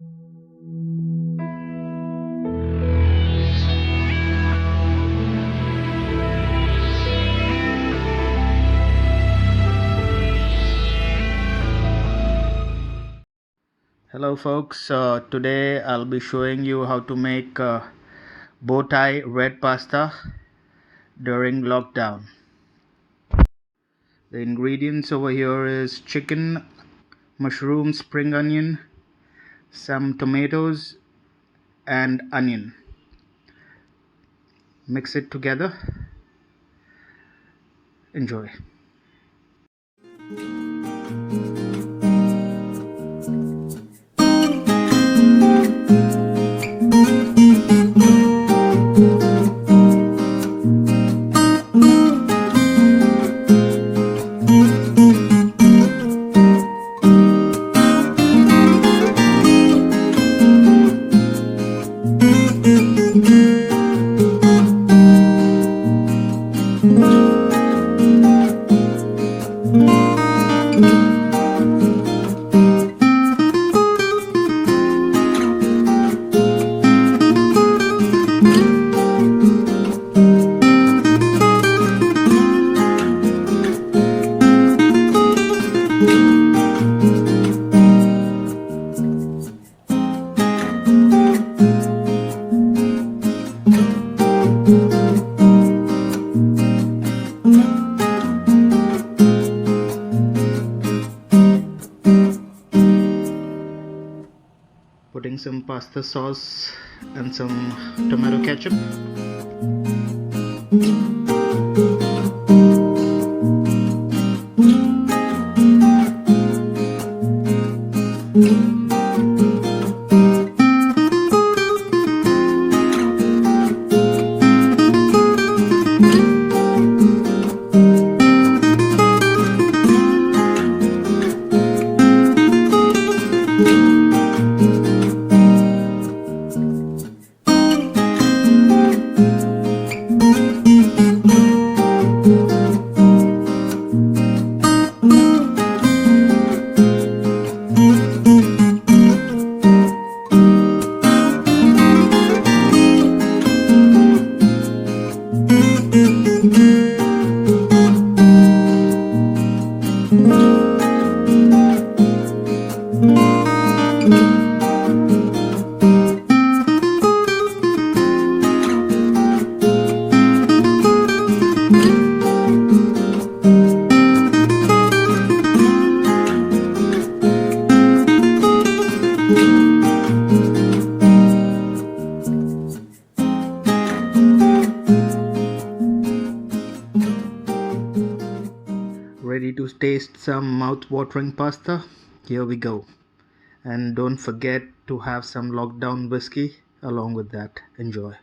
Hello folks, today I'll be showing you how to make bow tie red pasta during lockdown. The ingredients over here is chicken, mushroom, spring onion, some tomatoes and onion. Mix it together. Enjoy. Putting some pasta sauce and some tomato ketchup. Ready to taste some mouth-watering pasta? Here we go. And don't forget to have some lockdown whiskey along with that. Enjoy.